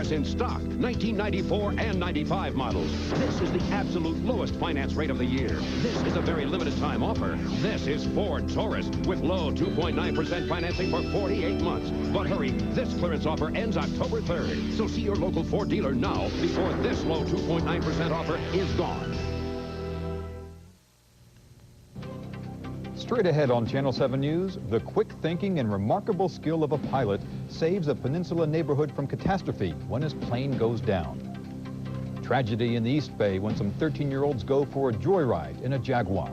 6 in stock, 1994 and 95 models. This is the absolute lowest finance rate of the year. This is a very limited time offer. This is Ford Taurus with low 2.9% financing for 48 months. But hurry, this clearance offer ends October 3rd. So see your local Ford dealer now before this low 2.9% offer is gone. Straight ahead on Channel 7 News, the quick thinking and remarkable skill of a pilot saves a peninsula neighborhood from catastrophe when his plane goes down. Tragedy in the East Bay when some 13-year-olds go for a joyride in a Jaguar.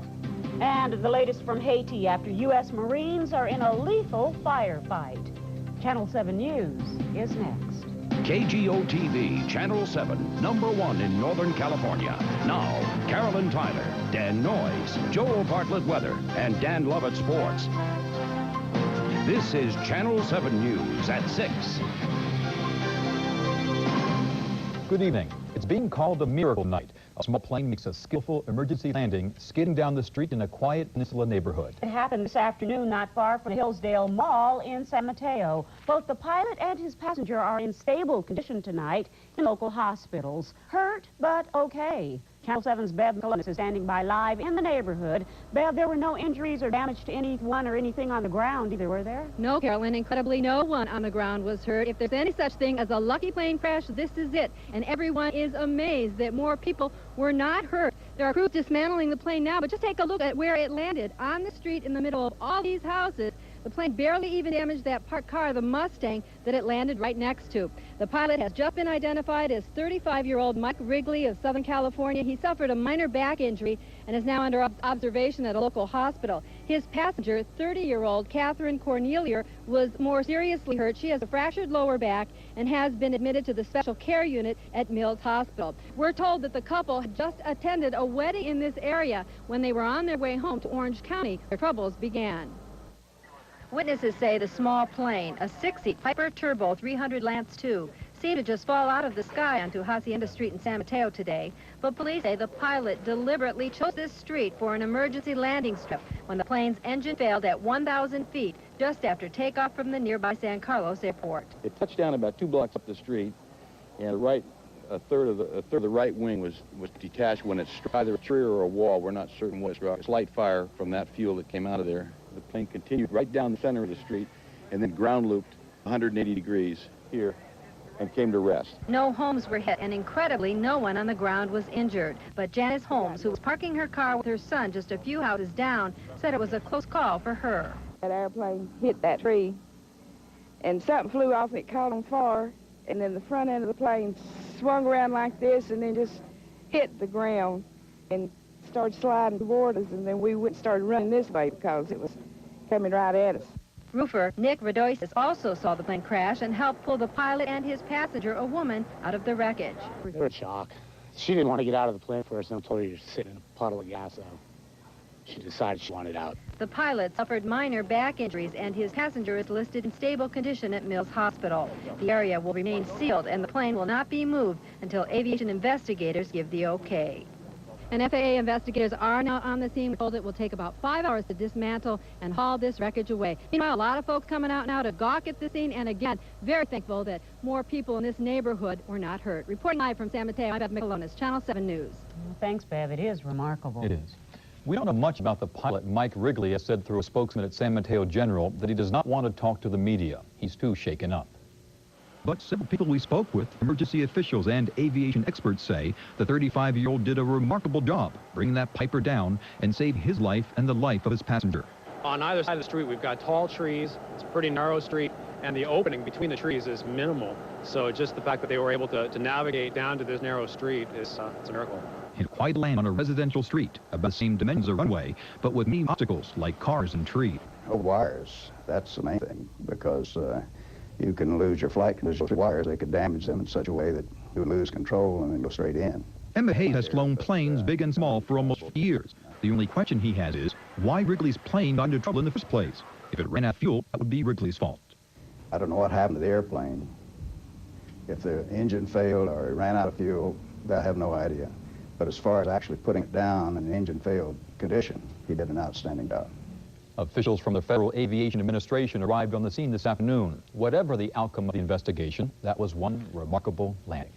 And the latest from Haiti after U.S. Marines are in a lethal firefight. Channel 7 News is next. KGO-TV, Channel 7, #1 in Northern California. Now, Carolyn Tyler, Dan Noyes, Joel Bartlett Weather, and Dan Lovett Sports. This is Channel 7 News at 6. Good evening. It's being called a miracle night. A small plane makes a skillful emergency landing, skidding down the street in a quiet peninsula neighborhood. It happened this afternoon not far from the Hillsdale Mall in San Mateo. Both the pilot and his passenger are in stable condition tonight in local hospitals. Hurt, but okay. Channel 7's Bev McCullough is standing by live in the neighborhood. Bev, there were no injuries or damage to anyone or anything on the ground either, were there? No, Carolyn. Incredibly, no one on the ground was hurt. If there's any such thing as a lucky plane crash, this is it. And everyone is amazed that more people were not hurt. There are crews dismantling the plane now, but just take a look at where it landed. On the street in the middle of all these houses. The plane barely even damaged that parked car, the Mustang, that it landed right next to. The pilot has just been identified as 35-year-old Mike Wrigley of Southern California. He suffered a minor back injury and is now under observation at a local hospital. His passenger, 30-year-old Catherine Cornelia, was more seriously hurt. She has a fractured lower back and has been admitted to the special care unit at Mills Hospital. We're told that the couple had just attended a wedding in this area when they were on their way home to Orange County. Their troubles began. Witnesses say the small plane, a 6-seat Piper Turbo 300 Lance II, seemed to just fall out of the sky onto Hacienda Street in San Mateo today. But police say the pilot deliberately chose this street for an emergency landing strip when the plane's engine failed at 1,000 feet just after takeoff from the nearby San Carlos airport. It touched down about 2 blocks up the street, and a third of the right wing was detached when it struck either a tree or a wall. We're not certain what it struck. Slight fire from that fuel that came out of there. The plane continued right down the center of the street and then ground looped 180 degrees here and came to rest. No homes were hit, and incredibly, no one on the ground was injured. But Janice Holmes, who was parking her car with her son just a few houses down, said it was a close call for her. That airplane hit that tree, and something flew off and it caught on fire, and then the front end of the plane swung around like this and then just hit the ground and started sliding toward us, and then we started running this way because it was coming right at us. Roofer Nick Radoisis also saw the plane crash and helped pull the pilot and his passenger, a woman, out of the wreckage. They were in shock. She didn't want to get out of the plane first, and I told her to sit in a puddle of gas, so she decided she wanted out. The pilot suffered minor back injuries, and his passenger is listed in stable condition at Mills Hospital. The area will remain sealed, and the plane will not be moved until aviation investigators give the okay. And FAA investigators are now on the scene. We're told it will take about 5 hours to dismantle and haul this wreckage away. Meanwhile, a lot of folks coming out now to gawk at the scene, and again, very thankful that more people in this neighborhood were not hurt. Reporting live from San Mateo, I'm Bev McCullough, Channel 7 News. Well, thanks, Bev. It is remarkable. It is. We don't know much about the pilot. Mike Wrigley has said through a spokesman at San Mateo General that he does not want to talk to the media. He's too shaken up. But several people we spoke with, emergency officials and aviation experts, say the 35-year-old did a remarkable job bringing that Piper down and saved his life and the life of his passenger. On either side of the street, we've got tall trees. It's a pretty narrow street, and the opening between the trees is minimal. So just the fact that they were able to navigate down to this narrow street is it's a miracle. It quite land on a residential street, about the same dimensions of runway, but with many obstacles like cars and trees. Oh, wires. That's the main thing, because you can lose your flight control through wires. They could damage them in such a way that you would lose control and then go straight in. Emma Hayes has flown planes big and small for almost 50 years. The only question he has is, why Wrigley's plane got into trouble in the first place? If it ran out of fuel, that would be Wrigley's fault. I don't know what happened to the airplane. If the engine failed or it ran out of fuel, I have no idea. But as far as actually putting it down in an engine failed condition, he did an outstanding job. Officials from the Federal Aviation Administration arrived on the scene this afternoon. Whatever the outcome of the investigation, that was one remarkable landing.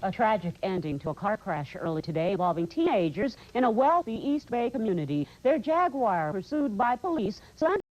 A tragic ending to a car crash early today involving teenagers in a wealthy East Bay community. Their Jaguar pursued by police.